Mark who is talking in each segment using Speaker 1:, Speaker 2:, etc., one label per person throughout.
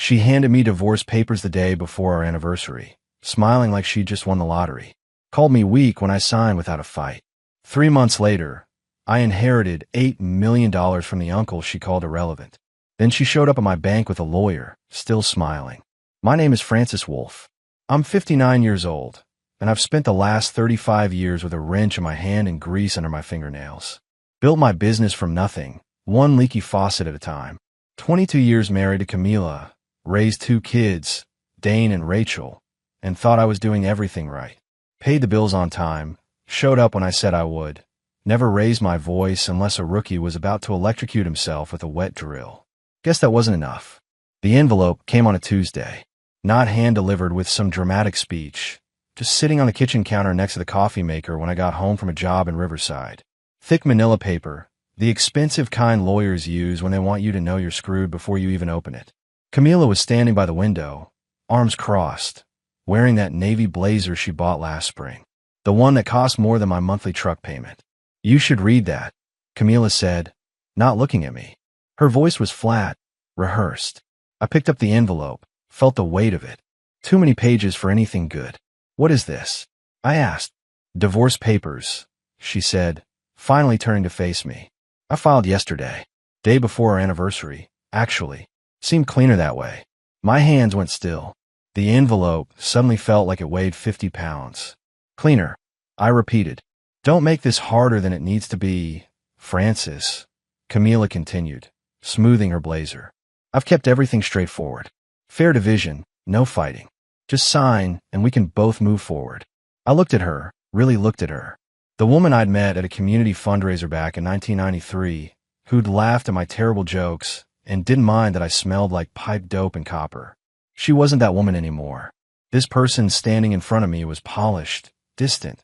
Speaker 1: She handed me divorce papers the day before our anniversary, smiling like she'd just won the lottery. Called me weak when I signed without a fight. 3 months later, I inherited $8 million from the uncle she called irrelevant. Then she showed up at my bank with a lawyer, still smiling. My name is Francis Wolf. I'm 59 years old, and I've spent the last 35 years with a wrench in my hand and grease under my fingernails. Built my business from nothing, one leaky faucet at a time. 22 years married to Camila, raised 2 kids, Dane and Rachel, and thought I was doing everything right. Paid the bills on time, showed up when I said I would, never raised my voice unless a rookie was about to electrocute himself with a wet drill. Guess that wasn't enough. The envelope came on a Tuesday, not hand-delivered with some dramatic speech, just sitting on the kitchen counter next to the coffee maker when I got home from a job in Riverside. Thick manila paper, the expensive kind lawyers use when they want you to know you're screwed before you even open it. Camila was standing by the window, arms crossed, wearing that navy blazer she bought last spring, the one that cost more than my monthly truck payment. "You should read that," Camila said, not looking at me. Her voice was flat, rehearsed. I picked up the envelope, felt the weight of it. Too many pages for anything good. "What is this?" I asked. "Divorce papers," she said, finally turning to face me. "I filed yesterday, day before our anniversary, actually. Seemed cleaner that way." My hands went still. The envelope suddenly felt like it weighed 50 pounds. "Cleaner," I repeated. "Don't make this harder than it needs to be, Francis," Camila continued, smoothing her blazer. "I've kept everything straightforward. Fair division, no fighting. Just sign, and we can both move forward." I looked at her, really looked at her. The woman I'd met at a community fundraiser back in 1993, who'd laughed at my terrible jokes and didn't mind that I smelled like pipe dope and copper. She wasn't that woman anymore. This person standing in front of me was polished, distant,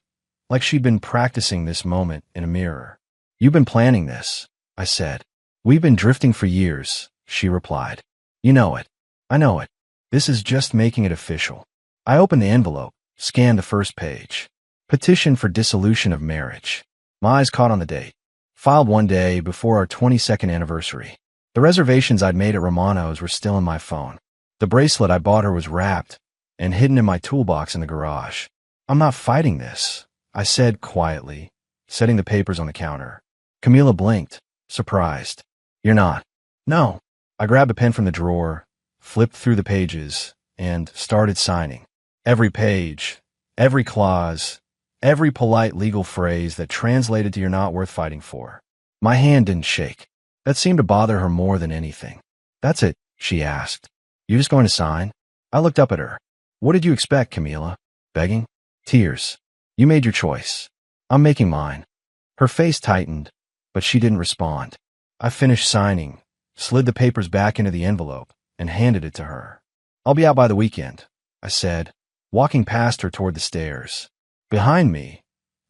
Speaker 1: like she'd been practicing this moment in a mirror. "You've been planning this," I said. "We've been drifting for years," she replied. "You know it. I know it. This is just making it official." I opened the envelope, scanned the first page. Petition for dissolution of marriage. My eyes caught on the date. Filed one day before our 22nd anniversary. The reservations I'd made at Romano's were still in my phone. The bracelet I bought her was wrapped and hidden in my toolbox in the garage. "I'm not fighting this," I said quietly, setting the papers on the counter. Camila blinked, surprised. "You're not?" "No." I grabbed a pen from the drawer, flipped through the pages, and started signing. Every page, every clause, every polite legal phrase that translated to "you're not worth fighting for." My hand didn't shake. That seemed to bother her more than anything. "That's it?" she asked. "You just going to sign?" I looked up at her. "What did you expect, Camila? Begging? Tears? You made your choice. I'm making mine." Her face tightened, but she didn't respond. I finished signing, slid the papers back into the envelope, and handed it to her. "I'll be out by the weekend," I said, walking past her toward the stairs. Behind me,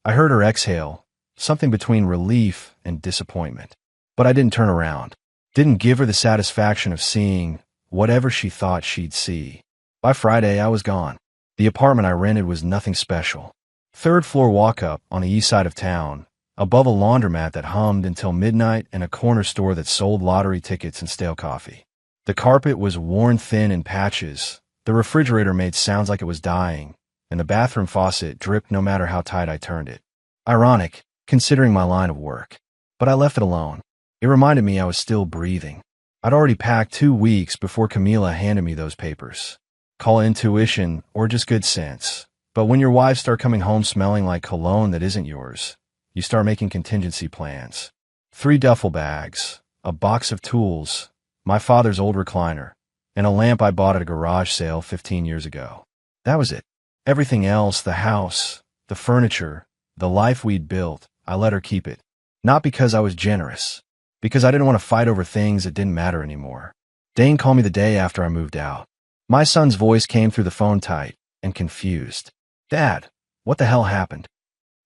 Speaker 1: I heard her exhale, something between relief and disappointment. But I didn't turn around. Didn't give her the satisfaction of seeing whatever she thought she'd see. By Friday, I was gone. The apartment I rented was nothing special. 3rd floor walk-up on the east side of town, above a laundromat that hummed until midnight and a corner store that sold lottery tickets and stale coffee. The carpet was worn thin in patches, the refrigerator made sounds like it was dying, and the bathroom faucet dripped no matter how tight I turned it. Ironic, considering my line of work. But I left it alone. It reminded me I was still breathing. I'd already packed 2 weeks before Camila handed me those papers. Call it intuition or just good sense. But when your wives start coming home smelling like cologne that isn't yours, you start making contingency plans. 3 duffel bags, a box of tools, my father's old recliner, and a lamp I bought at a garage sale 15 years ago. That was it. Everything else, the house, the furniture, the life we'd built, I let her keep it. Not because I was generous. Because I didn't want to fight over things that didn't matter anymore. Dane called me the day after I moved out. My son's voice came through the phone tight and confused. "Dad, what the hell happened?"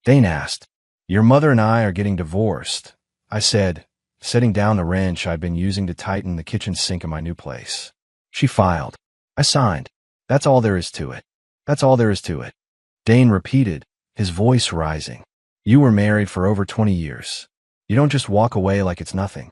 Speaker 1: Dane asked. "Your mother and I are getting divorced," I said, setting down the wrench I'd been using to tighten the kitchen sink in my new place. She filed. I signed. "That's all there is to it. That's all there is to it." Dane repeated, his voice rising. "You were married for over 20 years. You don't just walk away like it's nothing."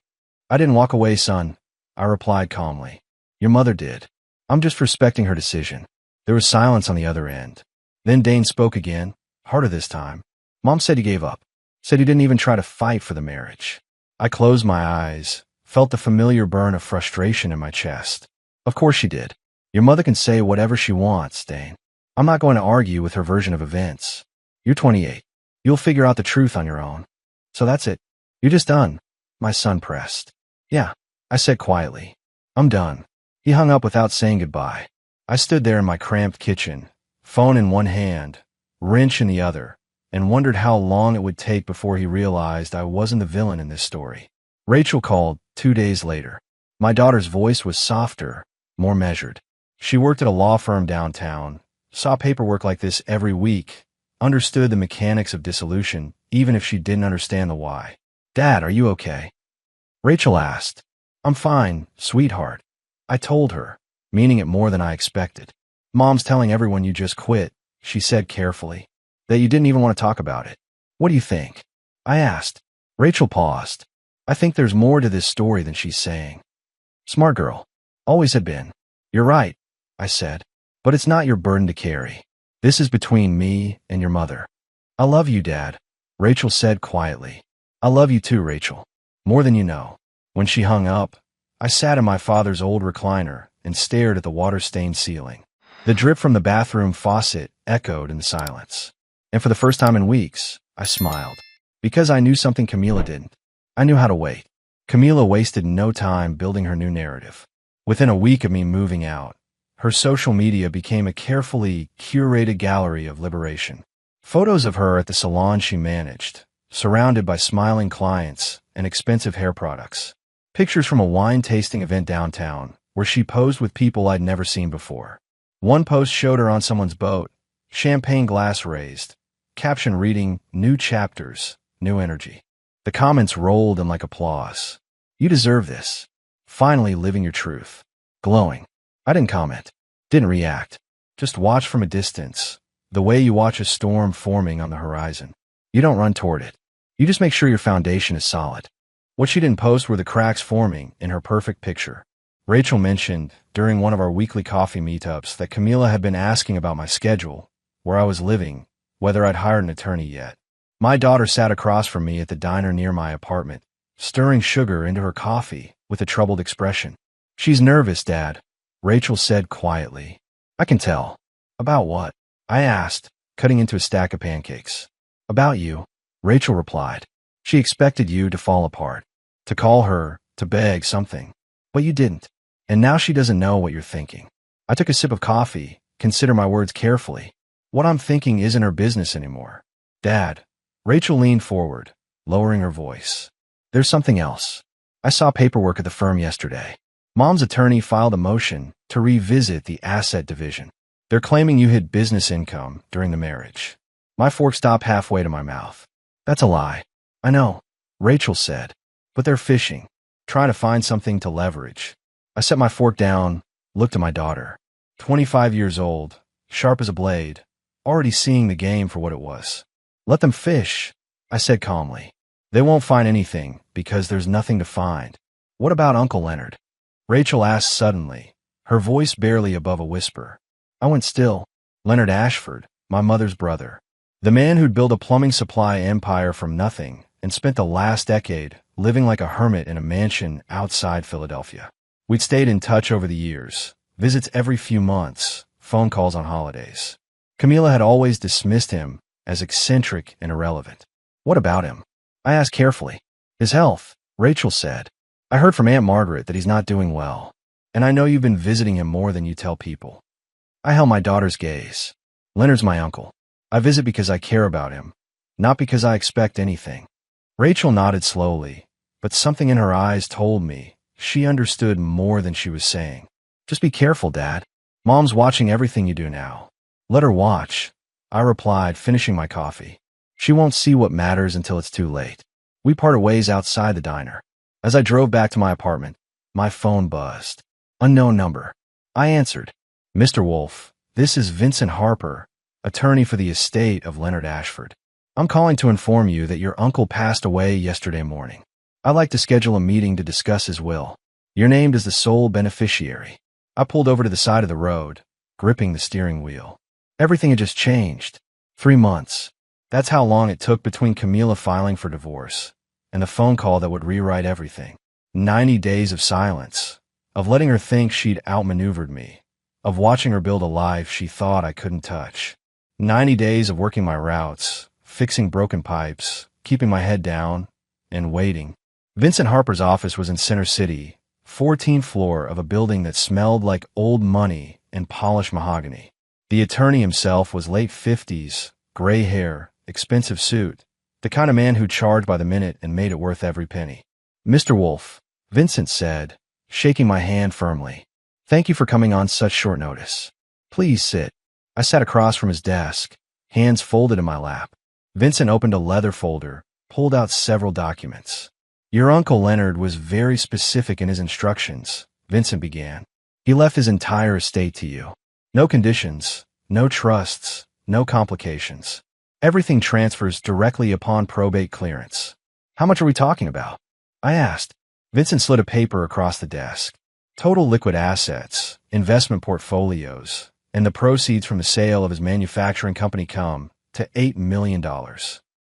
Speaker 1: "I didn't walk away, son," I replied calmly. "Your mother did." I'm just respecting her decision. There was silence on the other end. Then Dane spoke again, harder this time. Mom said he gave up. Said he didn't even try to fight for the marriage. I closed my eyes, felt the familiar burn of frustration in my chest. Of course she did. Your mother can say whatever she wants, Dane. I'm not going to argue with her version of events. You're 28. You'll figure out the truth on your own. So that's it. You're just done. My son pressed. Yeah, I said quietly. I'm done. He hung up without saying goodbye. I stood there in my cramped kitchen, phone in one hand, wrench in the other, and wondered how long it would take before he realized I wasn't the villain in this story. Rachel called 2 days later. My daughter's voice was softer, more measured. She worked at a law firm downtown, saw paperwork like this every week, understood the mechanics of dissolution, even if she didn't understand the why. Dad, are you okay? Rachel asked. I'm fine, sweetheart. I told her, meaning it more than I expected. Mom's telling everyone you just quit, she said carefully. That you didn't even want to talk about it. What do you think? I asked. Rachel paused. I think there's more to this story than she's saying. Smart girl. Always had been. You're right, I said. But it's not your burden to carry. This is between me and your mother. I love you, Dad, Rachel said quietly. I love you too, Rachel. More than you know. When she hung up, I sat in my father's old recliner and stared at the water-stained ceiling. The drip from the bathroom faucet echoed in the silence. And for the first time in weeks, I smiled. Because I knew something Camila didn't. I knew how to wait. Camila wasted no time building her new narrative. Within a week of me moving out, her social media became a carefully curated gallery of liberation. Photos of her at the salon she managed, surrounded by smiling clients and expensive hair products. Pictures from a wine-tasting event downtown, where she posed with people I'd never seen before. One post showed her on someone's boat, champagne glass raised, caption reading, "New chapters, new energy." The comments rolled in like applause. You deserve this. Finally living your truth. Glowing. I didn't comment. Didn't react. Just watched from a distance, the way you watch a storm forming on the horizon. You don't run toward it. You just make sure your foundation is solid. What she didn't post were the cracks forming in her perfect picture. Rachel mentioned during one of our weekly coffee meetups that Camila had been asking about my schedule, where I was living, whether I'd hired an attorney yet. My daughter sat across from me at the diner near my apartment, stirring sugar into her coffee with a troubled expression. She's nervous, Dad, Rachel said quietly. I can tell. About what? I asked, cutting into a stack of pancakes. About you, Rachel replied. She expected you to fall apart, to call her, to beg something. But you didn't. And now she doesn't know what you're thinking. I took a sip of coffee, consider my words carefully. What I'm thinking isn't her business anymore. Dad, Rachel leaned forward, lowering her voice. There's something else. I saw paperwork at the firm yesterday. Mom's attorney filed a motion to revisit the asset division. They're claiming you hid business income during the marriage. My fork stopped halfway to my mouth. That's a lie. I know, Rachel said. But they're fishing, trying to find something to leverage. I set my fork down, looked at my daughter. 25 years old, sharp as a blade, already seeing the game for what it was. Let them fish, I said calmly. They won't find anything because there's nothing to find. What about Uncle Leonard? Rachel asked suddenly, her voice barely above a whisper. I went still. Leonard Ashford, my mother's brother. The man who'd built a plumbing supply empire from nothing and spent the last decade living like a hermit in a mansion outside Philadelphia. We'd stayed in touch over the years, visits every few months, phone calls on holidays. Camila had always dismissed him as eccentric and irrelevant. What about him? I asked carefully. His health, Rachel said. I heard from Aunt Margaret that he's not doing well, and I know you've been visiting him more than you tell people. I held my daughter's gaze. Leonard's my uncle. I visit because I care about him, not because I expect anything. Rachel nodded slowly, but something in her eyes told me she understood more than she was saying. Just be careful, Dad. Mom's watching everything you do now. Let her watch, I replied, finishing my coffee. She won't see what matters until it's too late. We parted ways outside the diner. As I drove back to my apartment, my phone buzzed. Unknown number. I answered. Mr. Wolf, this is Vincent Harper, attorney for the estate of Leonard Ashford. I'm calling to inform you that your uncle passed away yesterday morning. I'd like to schedule a meeting to discuss his will. You're named as the sole beneficiary. I pulled over to the side of the road, gripping the steering wheel. Everything had just changed. 3 months. That's how long it took between Camila filing for divorce and the phone call that would rewrite everything. 90 days of silence, of letting her think she'd outmaneuvered me, of watching her build a life she thought I couldn't touch. 90 days of working my routes, fixing broken pipes, keeping my head down, and waiting. Vincent Harper's office was in Center City, 14th floor of a building that smelled like old money and polished mahogany. The attorney himself was late 50s, gray hair, expensive suit, the kind of man who charged by the minute and made it worth every penny. "Mr. Wolf," Vincent said, shaking my hand firmly. "Thank you for coming on such short notice. Please sit." I sat across from his desk, hands folded in my lap. Vincent opened a leather folder, pulled out several documents. "Your Uncle Leonard was very specific in his instructions," Vincent began. "He left his entire estate to you. No conditions, no trusts, no complications. Everything transfers directly upon probate clearance." "How much are we talking about?" I asked. Vincent slid a paper across the desk. "Total liquid assets, investment portfolios, and the proceeds from the sale of his manufacturing company come to $8 million.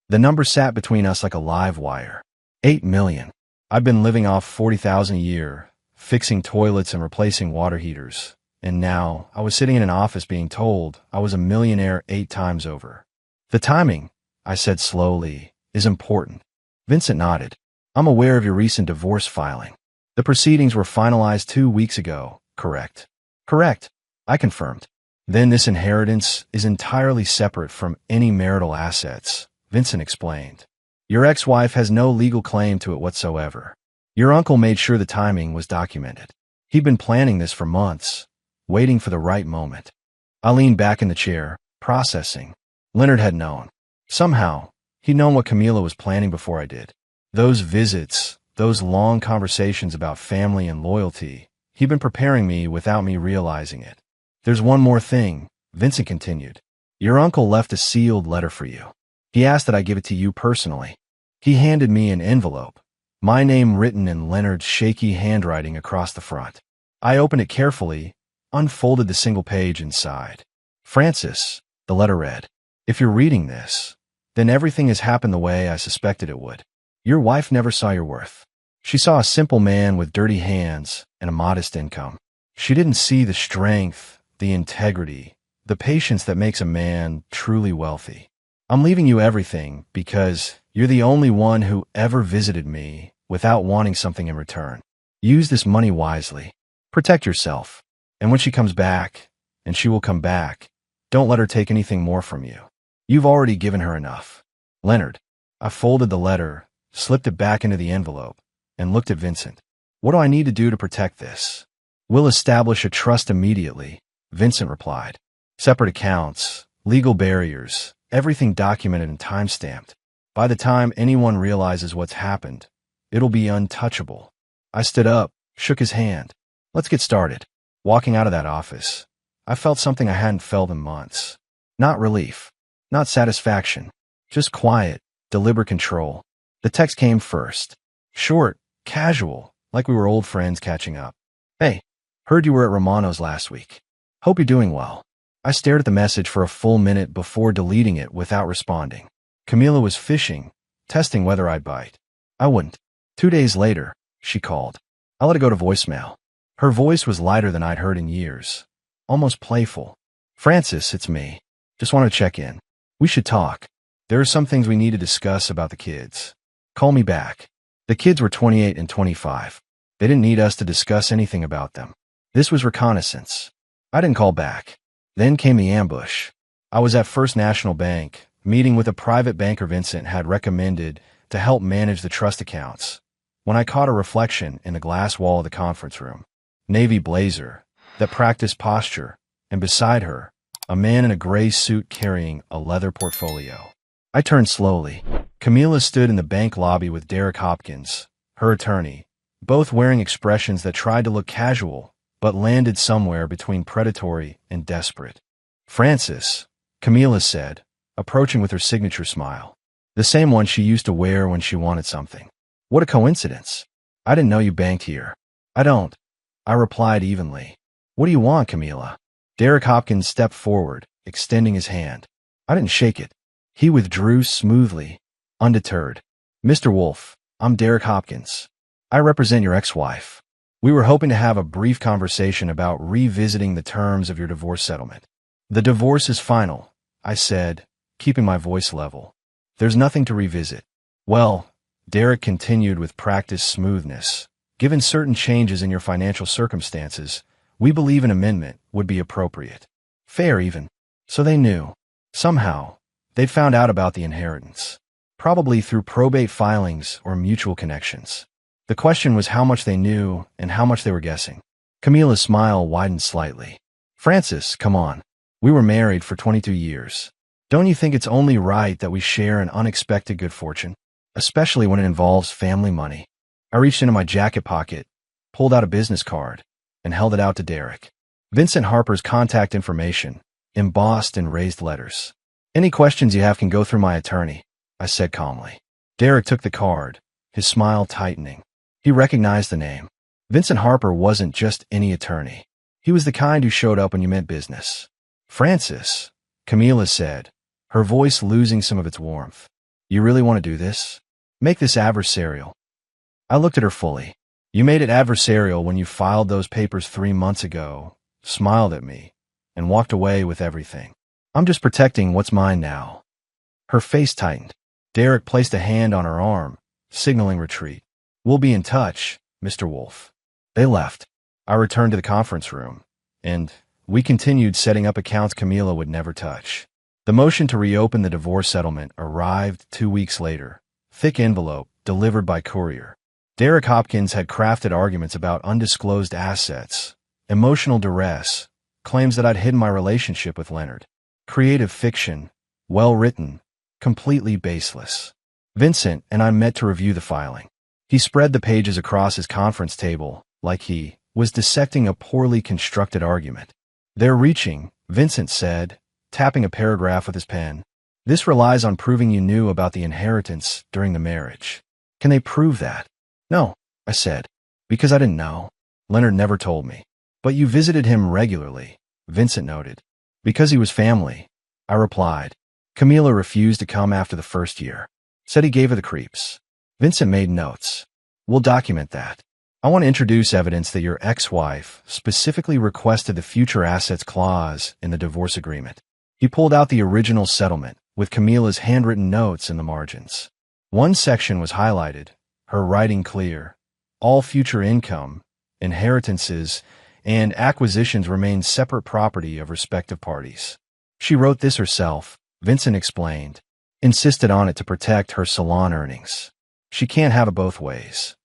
Speaker 1: The number sat between us like a live wire. $8 million. I've been living off $40,000 a year, fixing toilets and replacing water heaters, and now I was sitting in an office being told I was a millionaire 8 times over. "The timing," I said slowly, "is important." Vincent nodded. "I'm aware of your recent divorce filing. The proceedings were finalized 2 weeks ago, correct?" "Correct," I confirmed. "Then this inheritance is entirely separate from any marital assets," Vincent explained. "Your ex-wife has no legal claim to it whatsoever. Your uncle made sure the timing was documented. He'd been planning this for months, waiting for the right moment." I leaned back in the chair, processing. Leonard had known. Somehow, he'd known what Camila was planning before I did. Those visits, those long conversations about family and loyalty, he'd been preparing me without me realizing it. "There's one more thing," Vincent continued. "Your uncle left a sealed letter for you. He asked that I give it to you personally." He handed me an envelope, my name written in Leonard's shaky handwriting across the front. I opened it carefully, unfolded the single page inside. "Francis," the letter read, "if you're reading this, then everything has happened the way I suspected it would. Your wife never saw your worth. She saw a simple man with dirty hands and a modest income. She didn't see the strength, the integrity, the patience that makes a man truly wealthy. I'm leaving you everything because you're the only one who ever visited me without wanting something in return. Use this money wisely. Protect yourself. And when she comes back, and she will come back, don't let her take anything more from you. You've already given her enough. Leonard." I folded the letter, slipped it back into the envelope, and looked at Vincent. "What do I need to do to protect this?" "We'll establish a trust immediately," Vincent replied. "Separate accounts, legal barriers, everything documented and time-stamped. By the time anyone realizes what's happened, it'll be untouchable." I stood up, shook his hand. "Let's get started." Walking out of that office, I felt something I hadn't felt in months. Not relief, not satisfaction, just quiet, deliberate control. The text came first. Short, casual, like we were old friends catching up. "Hey, heard you were at Romano's last week. Hope you're doing well." I stared at the message for a full minute before deleting it without responding. Camila was fishing, testing whether I'd bite. I wouldn't. 2 days later, she called. I let it go to voicemail. Her voice was lighter than I'd heard in years, almost playful. "Francis, it's me. Just want to check in. We should talk. There are some things we need to discuss about the kids. Call me back." The kids were 28 and 25. They didn't need us to discuss anything about them. This was reconnaissance. I didn't call back. Then came the ambush. I was at First National Bank, meeting with a private banker Vincent had recommended to help manage the trust accounts, when I caught a reflection in the glass wall of the conference room. Navy blazer, that practiced posture, and beside her, a man in a gray suit carrying a leather portfolio. I turned slowly. Camila stood in the bank lobby with Derek Hopkins, her attorney, both wearing expressions that tried to look casual, but landed somewhere between predatory and desperate. "Francis," Camila said, approaching with her signature smile. The same one she used to wear when she wanted something. "What a coincidence. I didn't know you banked here." "I don't," I replied evenly. What do you want, Camila? Derek Hopkins stepped forward, extending his hand. I didn't shake it. He withdrew smoothly, undeterred. Mr. Wolf, I'm Derek Hopkins. I represent your ex-wife. We were hoping to have a brief conversation about revisiting the terms of your divorce settlement. The divorce is final, I said, keeping my voice level. There's nothing to revisit. Well, Derek continued with practiced smoothness. Given certain changes in your financial circumstances, we believe an amendment would be appropriate. Fair even. So they knew. Somehow, they'd found out about the inheritance. Probably through probate filings or mutual connections. The question was how much they knew and how much they were guessing. Camila's smile widened slightly. Francis, come on. We were married for 22 years. Don't you think it's only right that we share an unexpected good fortune? Especially when it involves family money. I reached into my jacket pocket, pulled out a business card, and held it out to Derek. Vincent Harper's contact information, embossed in raised letters. Any questions you have can go through my attorney, I said calmly. Derek took the card, his smile tightening. He recognized the name. Vincent Harper wasn't just any attorney. He was the kind who showed up when you meant business. Francis, Camila said, her voice losing some of its warmth. You really want to do this? Make this adversarial. I looked at her fully. You made it adversarial when you filed those papers 3 months ago, smiled at me, and walked away with everything. I'm just protecting what's mine now. Her face tightened. Derek placed a hand on her arm, signaling retreat. We'll be in touch, Mr. Wolf. They left. I returned to the conference room, and we continued setting up accounts Camila would never touch. The motion to reopen the divorce settlement arrived 2 weeks later. Thick envelope, delivered by courier. Derek Hopkins had crafted arguments about undisclosed assets, emotional duress, claims that I'd hidden my relationship with Leonard. Creative fiction, well-written, completely baseless. Vincent and I met to review the filing. He spread the pages across his conference table, like he was dissecting a poorly constructed argument. They're reaching, Vincent said, tapping a paragraph with his pen. This relies on proving you knew about the inheritance during the marriage. Can they prove that? No, I said, because I didn't know. Leonard never told me. But you visited him regularly, Vincent noted. Because he was family, I replied. Camila refused to come after the first year. Said he gave her the creeps. Vincent made notes. We'll document that. I want to introduce evidence that your ex-wife specifically requested the future assets clause in the divorce agreement. He pulled out the original settlement, with Camila's handwritten notes in the margins. One section was highlighted, her writing clear. All future income, inheritances, and acquisitions remain separate property of respective parties. She wrote this herself, Vincent explained, insisted on it to protect her salon earnings. She can't have it both ways.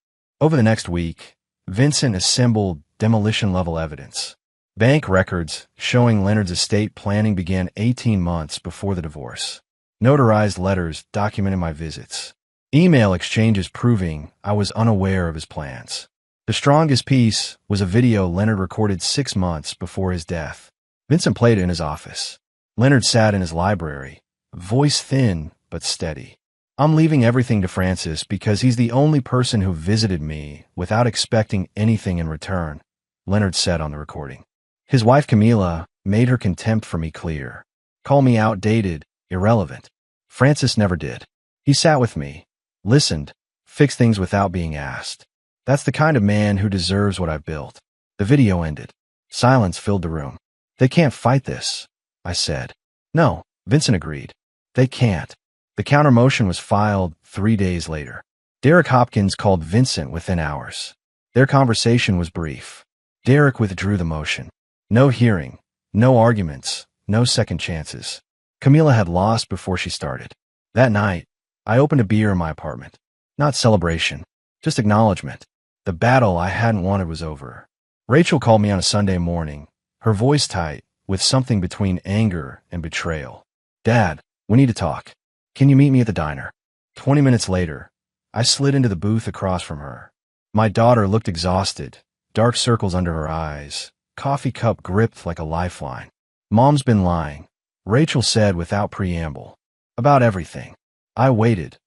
Speaker 1: Over the next week, Vincent assembled demolition-level evidence. Bank records showing Leonard's estate planning began 18 months before the divorce. Notarized letters documenting my visits. Email exchanges proving I was unaware of his plans. The strongest piece was a video Leonard recorded 6 months before his death. Vincent played it in his office. Leonard sat in his library, voice thin but steady. I'm leaving everything to Francis because he's the only person who visited me without expecting anything in return, Leonard said on the recording. His wife Camila made her contempt for me clear. Call me outdated, irrelevant. Francis never did. He sat with me, listened, fixed things without being asked. That's the kind of man who deserves what I've built. The video ended. Silence filled the room. They can't fight this, I said. No, Vincent agreed. They can't. The counter-motion was filed 3 days later. Derek Hopkins called Vincent within hours. Their conversation was brief. Derek withdrew the motion. No hearing, no arguments, no second chances. Camila had lost before she started. That night, I opened a beer in my apartment. Not celebration, just acknowledgement. The battle I hadn't wanted was over. Rachel called me on a Sunday morning, her voice tight, with something between anger and betrayal. Dad, we need to talk. Can you meet me at the diner? 20 minutes later, I slid into the booth across from her. My daughter looked exhausted, dark circles under her eyes, coffee cup gripped like a lifeline. Mom's been lying, Rachel said without preamble. About everything. I waited,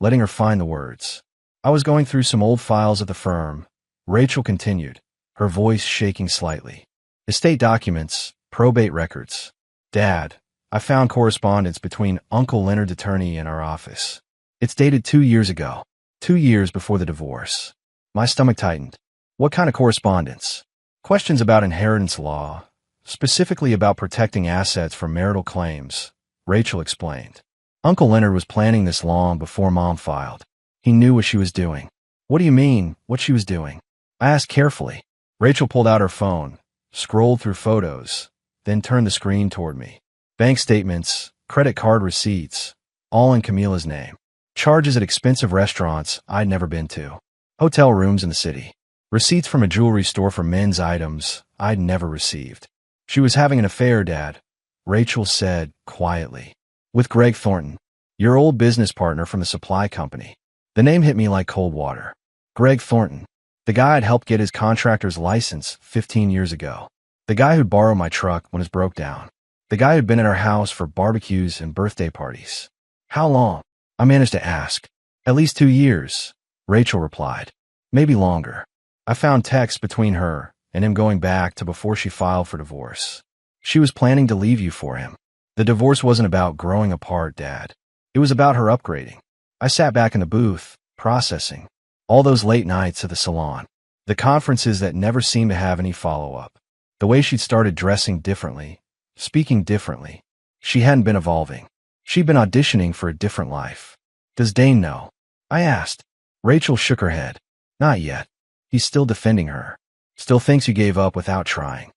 Speaker 1: letting her find the words. I was going through some old files at the firm. Rachel continued, her voice shaking slightly. Estate documents, probate records. Dad, I found correspondence between Uncle Leonard's attorney and our office. It's dated 2 years ago, 2 years before the divorce. My stomach tightened. What kind of correspondence? Questions about inheritance law, specifically about protecting assets from marital claims, Rachel explained. Uncle Leonard was planning this long before Mom filed. He knew what she was doing. What do you mean, what she was doing? I asked carefully. Rachel pulled out her phone, scrolled through photos, then turned the screen toward me. Bank statements, credit card receipts, all in Camila's name. Charges at expensive restaurants I'd never been to. Hotel rooms in the city. Receipts from a jewelry store for men's items I'd never received. She was having an affair, Dad, Rachel said quietly. With Greg Thornton, your old business partner from the supply company. The name hit me like cold water. Greg Thornton, the guy I'd helped get his contractor's license 15 years ago. The guy who'd borrow my truck when it broke down. The guy who'd been at our house for barbecues and birthday parties. How long? I managed to ask. At least 2 years, Rachel replied. Maybe longer. I found texts between her and him going back to before she filed for divorce. She was planning to leave you for him. The divorce wasn't about growing apart, Dad. It was about her upgrading. I sat back in the booth, processing. All those late nights at the salon. The conferences that never seemed to have any follow-up. The way she'd started dressing differently, speaking differently. She hadn't been evolving. She'd been auditioning for a different life. Does Dane know? I asked. Rachel shook her head. Not yet. He's still defending her. Still thinks you gave up without trying.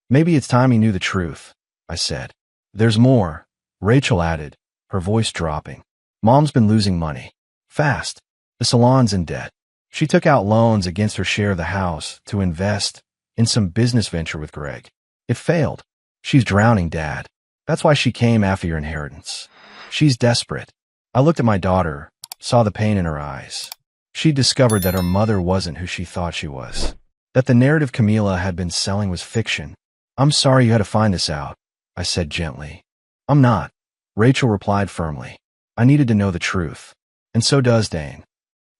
Speaker 1: Maybe it's time he knew the truth, I said. There's more, Rachel added, her voice dropping. Mom's been losing money. Fast. The salon's in debt. She took out loans against her share of the house to invest in some business venture with Greg. It failed. She's drowning, Dad. That's why she came after your inheritance. She's desperate. I looked at my daughter, saw the pain in her eyes. She discovered that her mother wasn't who she thought she was. That the narrative Camila had been selling was fiction. I'm sorry you had to find this out, I said gently. I'm not, Rachel replied firmly. I needed to know the truth. And so does Dane.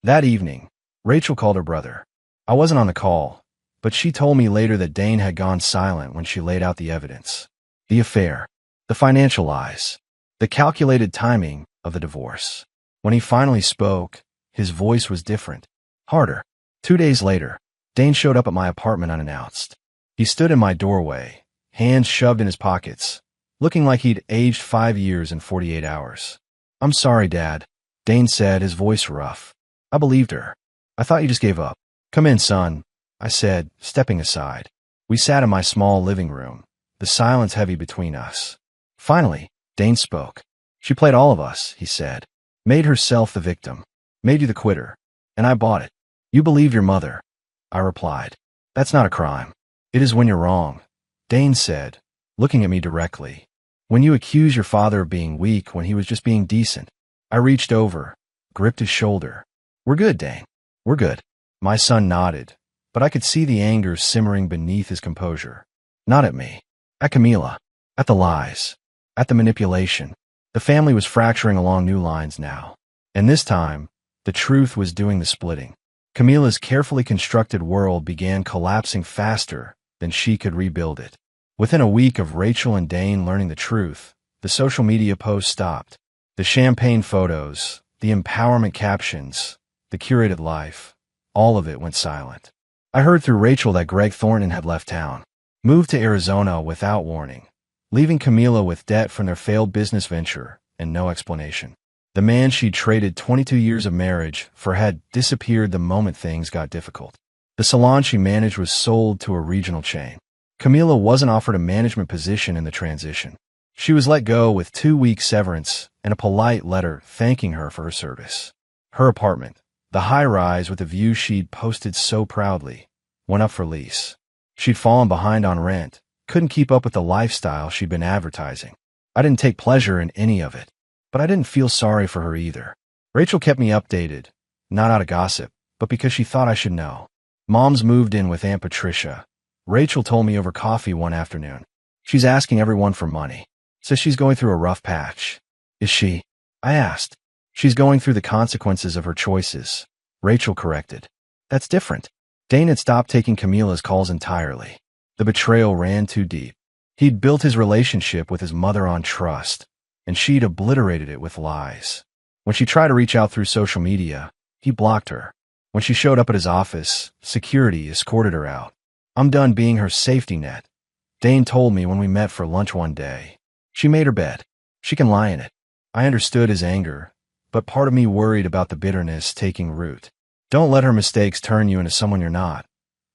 Speaker 1: That evening, Rachel called her brother. I wasn't on the call, but she told me later that Dane had gone silent when she laid out the evidence. The affair, the financial lies, the calculated timing of the divorce. When he finally spoke, his voice was different, harder. 2 days later, Dane showed up at my apartment unannounced. He stood in my doorway, hands shoved in his pockets, looking like he'd aged 5 years in 48 hours. I'm sorry, Dad, Dane said, his voice rough. I believed her. I thought you just gave up. Come in, son, I said, stepping aside. We sat in my small living room, the silence heavy between us. Finally, Dane spoke. She played all of us, he said. Made herself the victim. Made you the quitter. And I bought it. You believe your mother, I replied. That's not a crime. It is when you're wrong, Dane said, looking at me directly. When you accuse your father of being weak when he was just being decent. I reached over, gripped his shoulder. We're good, Dane. We're good. My son nodded, but I could see the anger simmering beneath his composure. Not at me. At Camila. At the lies. At the manipulation. The family was fracturing along new lines now. And this time, the truth was doing the splitting. Camila's carefully constructed world began collapsing faster than she could rebuild it. Within a week of Rachel and Dane learning the truth, the social media posts stopped. The champagne photos, the empowerment captions, the curated life, all of it went silent. I heard through Rachel that Greg Thornton had left town, moved to Arizona without warning, leaving Camila with debt from their failed business venture and no explanation. The man she'd traded 22 years of marriage for had disappeared the moment things got difficult. The salon she managed was sold to a regional chain. Camila wasn't offered a management position in the transition. She was let go with 2-week severance and a polite letter thanking her for her service. Her apartment, the high-rise with the view she'd posted so proudly, went up for lease. She'd fallen behind on rent, couldn't keep up with the lifestyle she'd been advertising. I didn't take pleasure in any of it, but I didn't feel sorry for her either. Rachel kept me updated, not out of gossip, but because she thought I should know. Mom's moved in with Aunt Patricia. Rachel told me over coffee one afternoon. She's asking everyone for money. Says she's going through a rough patch. Is she? I asked. She's going through the consequences of her choices, Rachel corrected. That's different. Dane had stopped taking Camila's calls entirely. The betrayal ran too deep. He'd built his relationship with his mother on trust, and she'd obliterated it with lies. When she tried to reach out through social media, he blocked her. When she showed up at his office, security escorted her out. "I'm done being her safety net," Dane told me when we met for lunch one day. "She made her bed. She can lie in it." I understood his anger, but part of me worried about the bitterness taking root. "Don't let her mistakes turn you into someone you're not,"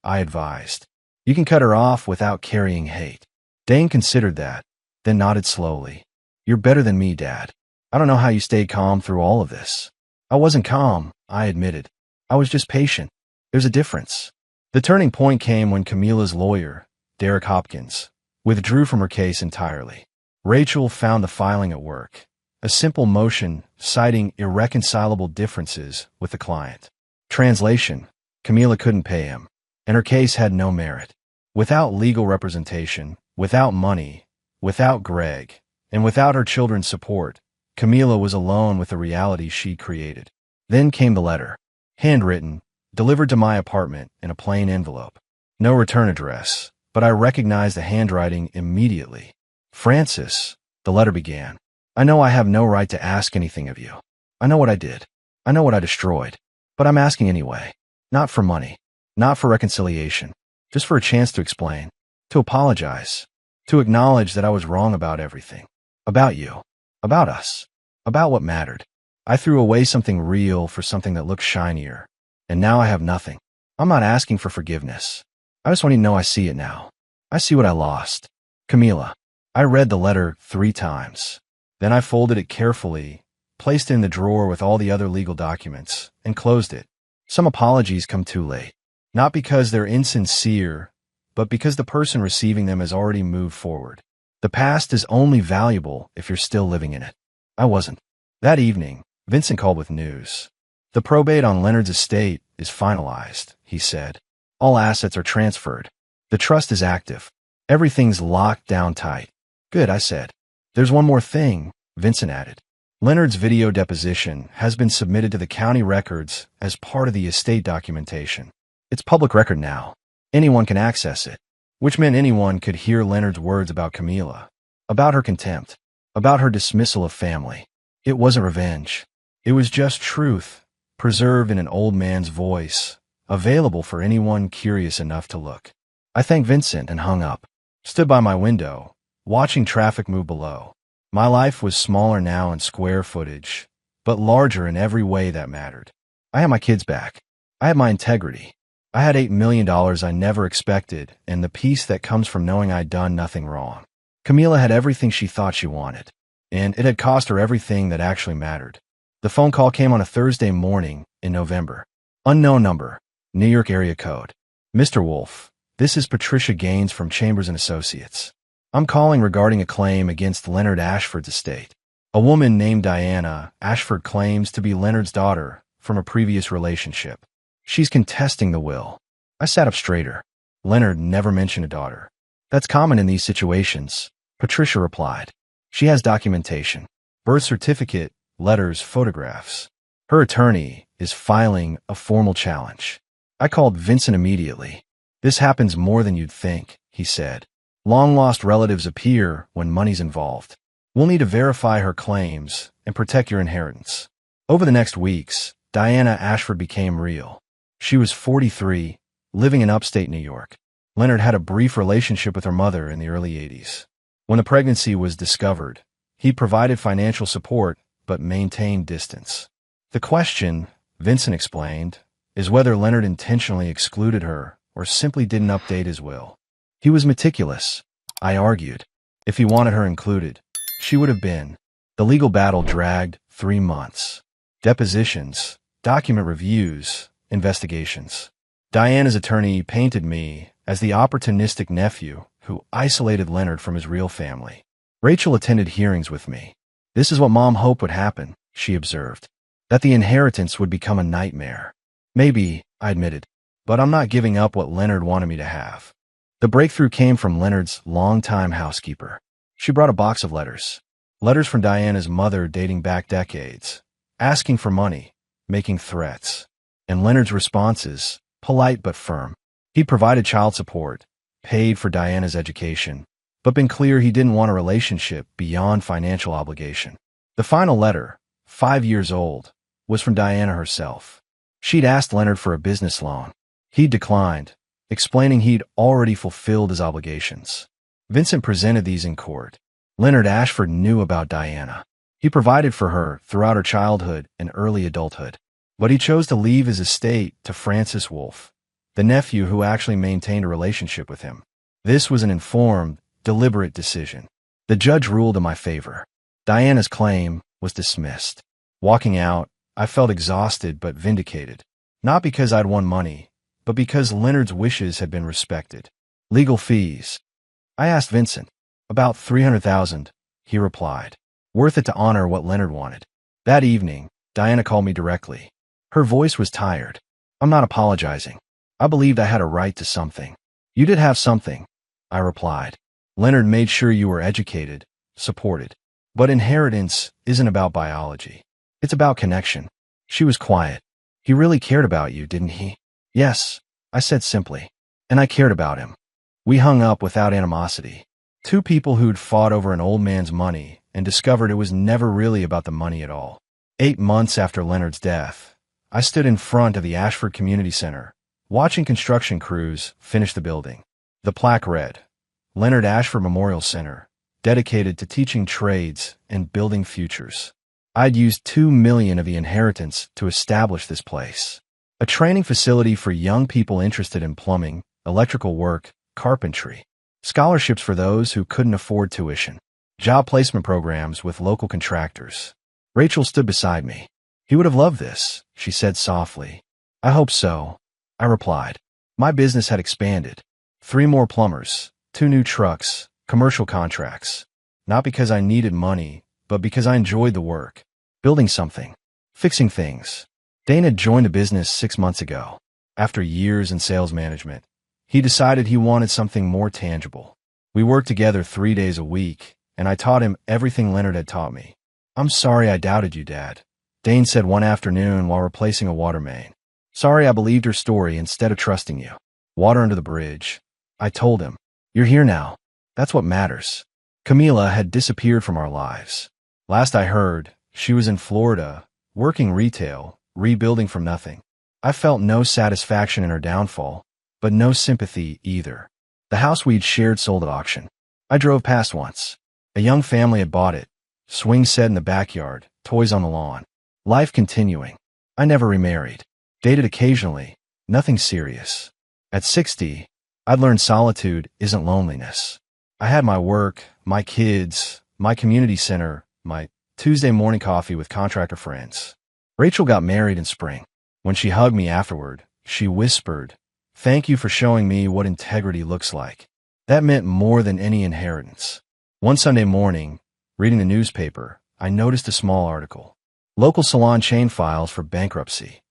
Speaker 1: I advised. "You can cut her off without carrying hate." Dane considered that, then nodded slowly. "You're better than me, Dad. I don't know how you stayed calm through all of this." "I wasn't calm," I admitted. "I was just patient. There's a difference." The turning point came when Camila's lawyer, Derek Hopkins, withdrew from her case entirely. Rachel found the filing at work, a simple motion citing irreconcilable differences with the client. Translation: Camila couldn't pay him, and her case had no merit. Without legal representation, without money, without Greg, and without her children's support, Camila was alone with the reality she created. Then came the letter. Handwritten, delivered to my apartment in a plain envelope. No return address, but I recognized the handwriting immediately. "Francis," the letter began, "I know I have no right to ask anything of you. I know what I did. I know what I destroyed. But I'm asking anyway. Not for money. Not for reconciliation. Just for a chance to explain. To apologize. To acknowledge that I was wrong about everything. About you. About us. About what mattered. I threw away something real for something that looked shinier. And now I have nothing. I'm not asking for forgiveness. I just want you to know I see it now. I see what I lost. Camila." I read the letter 3 times. Then I folded it carefully, placed it in the drawer with all the other legal documents, and closed it. Some apologies come too late. Not because they're insincere, but because the person receiving them has already moved forward. The past is only valuable if you're still living in it. I wasn't. That evening, Vincent called with news. "The probate on Leonard's estate is finalized," he said. "All assets are transferred. The trust is active. Everything's locked down tight." "Good," I said. "There's one more thing," Vincent added. "Leonard's video deposition has been submitted to the county records as part of the estate documentation. It's public record now. Anyone can access it," which meant anyone could hear Leonard's words about Camila, about her contempt, about her dismissal of family. It wasn't revenge. It was just truth, preserved in an old man's voice, available for anyone curious enough to look. I thanked Vincent and hung up. Stood by my window, watching traffic move below. My life was smaller now in square footage, but larger in every way that mattered. I had my kids back. I had my integrity. I had $8 million I never expected, and the peace that comes from knowing I'd done nothing wrong. Camila had everything she thought she wanted, and it had cost her everything that actually mattered. The phone call came on a Thursday morning in November. Unknown number, New York area code. "Mr. Wolf, this is Patricia Gaines from Chambers & Associates. I'm calling regarding a claim against Leonard Ashford's estate. A woman named Diana Ashford claims to be Leonard's daughter from a previous relationship. She's contesting the will." I sat up straighter. "Leonard never mentioned a daughter." "That's common in these situations," Patricia replied. "She has documentation. Birth certificate, letters, photographs. Her attorney is filing a formal challenge." I called Vincent immediately. "This happens more than you'd think," he said. "Long-lost relatives appear when money's involved. We'll need to verify her claims and protect your inheritance." Over the next weeks, Diana Ashford became real. She was 43, living in upstate New York. Leonard had a brief relationship with her mother in the early 80s. When the pregnancy was discovered, he provided financial support but maintained distance. "The question," Vincent explained, "is whether Leonard intentionally excluded her or simply didn't update his will. He was meticulous," I argued. "If he wanted her included, she would have been." The legal battle dragged 3 months. Depositions, document reviews, investigations. Diana's attorney painted me as the opportunistic nephew who isolated Leonard from his real family. Rachel attended hearings with me. "This is what Mom hoped would happen," she observed. "That the inheritance would become a nightmare." "Maybe," I admitted, "but I'm not giving up what Leonard wanted me to have." The breakthrough came from Leonard's longtime housekeeper. She brought a box of letters. Letters from Diana's mother dating back decades, asking for money, making threats. And Leonard's responses, polite but firm. He provided child support, paid for Diana's education, but been clear he didn't want a relationship beyond financial obligation. The final letter, 5 years old, was from Diana herself. She'd asked Leonard for a business loan. He'd declined, explaining he'd already fulfilled his obligations. Vincent presented these in court. Leonard Ashford knew about Diana. He provided for her throughout her childhood and early adulthood. But he chose to leave his estate to Francis Wolfe, the nephew who actually maintained a relationship with him. This was an informed, deliberate decision. The judge ruled in my favor. Diana's claim was dismissed. Walking out, I felt exhausted but vindicated. Not because I'd won money, but because Leonard's wishes had been respected. Legal fees. I asked Vincent. About $300,000, he replied. Worth it to honor what Leonard wanted. That evening, Diana called me directly. Her voice was tired. I'm not apologizing. I believed I had a right to something. You did have something, I replied. Leonard made sure you were educated, supported. But inheritance isn't about biology. It's about connection. She was quiet. He really cared about you, didn't he? Yes, I said simply. And I cared about him. We hung up without animosity. Two people who'd fought over an old man's money and discovered it was never really about the money at all. 8 months after Leonard's death, I stood in front of the Ashford Community Center, watching construction crews finish the building. The plaque read, Leonard Ashford Memorial Center, dedicated to teaching trades and building futures. I'd used $2 million of the inheritance to establish this place. A training facility for young people interested in plumbing, electrical work, carpentry. Scholarships for those who couldn't afford tuition. Job placement programs with local contractors. Rachel stood beside me. He would have loved this, she said softly. I hope so, I replied. My business had expanded. 3 more plumbers, 2 new trucks, commercial contracts. Not because I needed money, but because I enjoyed the work. Building something. Fixing things. Dane had joined the business 6 months ago. After years in sales management, he decided he wanted something more tangible. We worked together 3 days a week, and I taught him everything Leonard had taught me. I'm sorry I doubted you, Dad, Dane said one afternoon while replacing a water main. Sorry I believed her story instead of trusting you. Water under the bridge. I told him, you're here now. That's what matters. Camila had disappeared from our lives. Last I heard, she was in Florida, working retail, rebuilding from nothing. I felt no satisfaction in her downfall, but no sympathy either. The house we'd shared sold at auction. I drove past once. A young family had bought it. Swing set in the backyard, toys on the lawn. Life continuing. I never remarried. Dated occasionally, nothing serious. At 60, I'd learned solitude isn't loneliness. I had my work, my kids, my community center, my Tuesday morning coffee with contractor friends. Rachel got married in spring. When she hugged me afterward, she whispered, "Thank you for showing me what integrity looks like." That meant more than any inheritance. One Sunday morning, reading the newspaper, I noticed a small article. Local salon chain files for bankruptcy.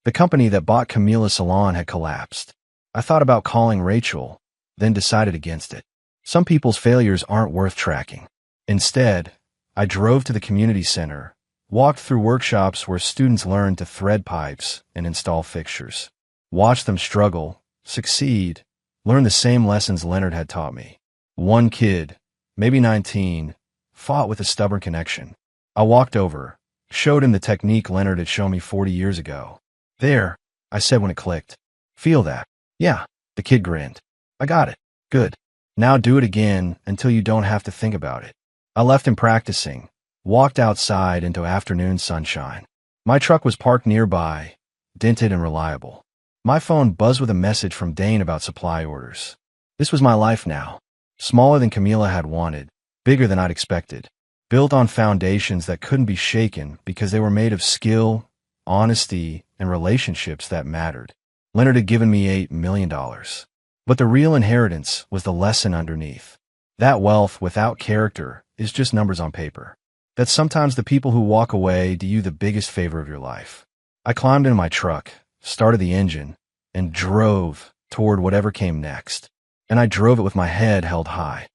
Speaker 1: The company that bought Camila's salon had collapsed. I thought about calling Rachel, then decided against it. Some people's failures aren't worth tracking. Instead, I drove to the community center, walked through workshops where students learned to thread pipes and install fixtures, watched them struggle, succeed, learn the same lessons Leonard had taught me. One kid, maybe 19, fought with a stubborn connection. I walked over, showed him the technique Leonard had shown me 40 years ago. "There," I said when it clicked. "Feel that?" "Yeah," the kid grinned. "I got it. Good. Now do it again until you don't have to think about it." I left him practicing, walked outside into afternoon sunshine. My truck was parked nearby, dented and reliable. My phone buzzed with a message from Dane about supply orders. This was my life now. Smaller than Camila had wanted, bigger than I'd expected, built on foundations that couldn't be shaken because they were made of skill, honesty, and relationships that mattered. Leonard had given me $8 million. But the real inheritance was the lesson underneath. That wealth without character is just numbers on paper. That sometimes the people who walk away do you the biggest favor of your life. I climbed into my truck, started the engine, and drove toward whatever came next. And I drove it with my head held high.